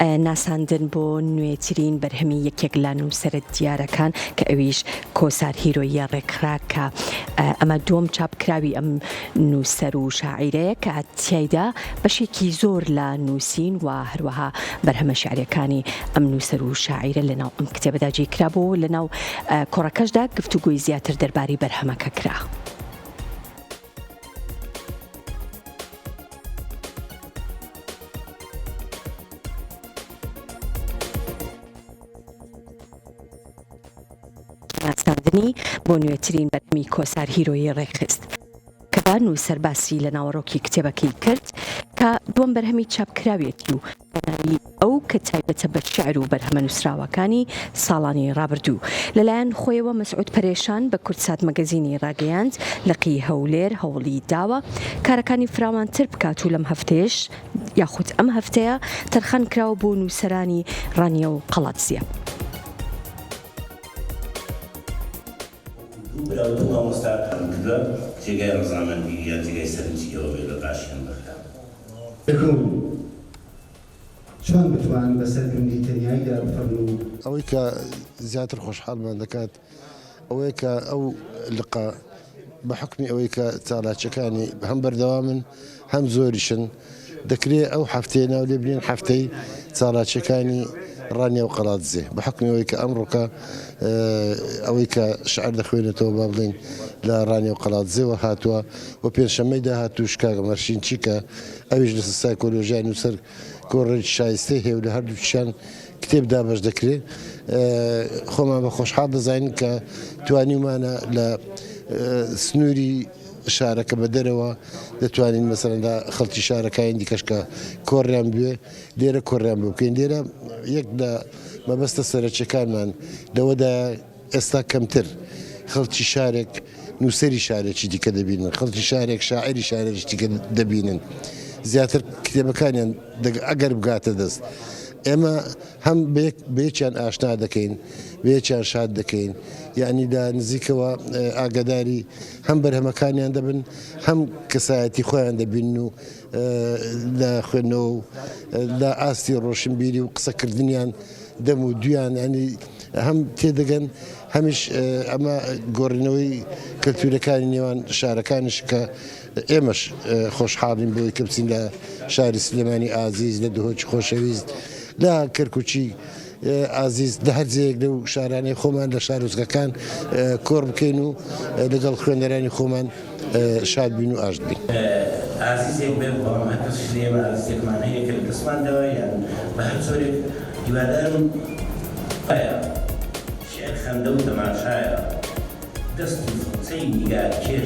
ناساندن بۆ نوێترین بەرهەمی یەکێک لە نووسەرە دیارەکان کە ئەویش کۆسار هیرۆیە ڕێکخرا کە ئەمە دووەم چاپکراوی ئەم نووسەر و شاعیرەیە کە تیایدا بەشێکی زۆر لە نووسین و هەروەها بەرهەمە شعریەکانی ئەم نووسەر و شاعیرە لەناو ئەم کتێبەدا جێکرابوو لەناو کۆڕەکەشدا گفتوگۆی زیاتر دەربارەی بەرهەمەکە کرا. ناساندنی بۆ نوێترین بەرهەمی کۆسار هیرۆیی ڕێکخست کە نووسەر باسی لە ناوەڕۆکی کتێبەکەی کرد کە دووەم بەرهەمی چاپکراوێتی و بەناوی ئەو کە تایبەتە بە شیعر و بەرهەمە نووسراوەکانی ساڵانی ڕابردوو. لەلایەن خۆیەوە مەسعود پەرێشان بە کورتسات مەگەزینی ڕاگەیاند لەقی هەولێر هەوڵی داوە کارەکانی فراوانتر بکات و لەم هەفتەیەش یاخود ئەم هەفتەیە تەرخان کراوە بۆ نووسەرانی ڕانیە و قەڵاتزیە. براودو مامۆستاکان کردە جێگای ڕەزامەندی یا جێگای سەرنجیەوە بێ لە باشیان بەکرا. چۆن بتوان بەسەر گرنگیترینیایدا بفەرمو ئەوەی کە زیاتر خۆشحاڵمان دەکات ئەوەیە کە ئەو لقا بە حکمی ئەوەی کە چالاکیەکانی هەم بەردەوامن هەم زۆریشن دەکرێت ئەو هەفتەیە ناو لێ بنێن هەفتەی چالاکیەکانی ڕانیە و قەڵاتزێ بە حکمی ئەوەی کە ئەمڕۆکە ئەوەی کە شعر دەخوێنێتەوە با بڵین لە ڕانیە و قەڵاتزێەوە هاتووە و پێنجشەممەی داهاتوو شکاگە مەرشین چیکە ئەویش لە سایکۆلۆژیای نووسەر کۆڕێک شایستەی هەیە و لە هەردووچیان کتێبدا بەش دەکرێت. خۆمان بە خۆشحاڵ دەزانین کە توانیمانە لە سنووری شارەکە بە دەرەوە دەتوانین مەسەرەندا خەڵکی شارەکانی دیکەش کە کۆڕیان بوێ لێرە کۆڕیان بۆ بکەین. لێرە یەک لە مەبەستە سەرەکیەکانمان لەوەدا ئێستا کەمتر خەڵکی شارێک نووسەری شارێکی دیکە دەبینن، خەڵکی شارێک شاعری شارێکی دیکە دەبینن، زیاتر کتێبەکانیان ئەگەر بگاتە دەست. ئێمە هەم بەیەکیان ئاشنا دەکەین بەیەکیان شاد دەکەین، یعنی دا نزیکەوە ئاگداری هەم بەرهەمەکانیان دەبن هەم کەسایەتی خۆیان دەبین و لە خوێندنەوە و لە ئاستی ڕۆشنبیری و قسەکردنیان دەم و دویان ینی هەم تێدەگەن هەمیش ئەمە گۆڕینەوەی کەلتورەکانی نێوان شارەکانش کە ئێمەش خۆشحاڵین بۆی کە بچین لە شاری سلێمانی ئازیز لە دهۆکی خۆشەویست لە کەرکوچی ئازیز لە هەر جەیەک لەو شارانەی خۆمان لە شارۆزگەکان کۆڕ بکەین و لەگەڵ خوێندەرانی خۆمان شاد بین و ئاشت بین. ئازیزێک بێ بەڵام هەر کەس لێمە ئازیزێکمان هەیە کە لە دەستماندەوە یان بە هەر جۆرێک هیوادارم ئایا شێعر خەندە و تەماشایە دەست و فڵچەی نیگار کێش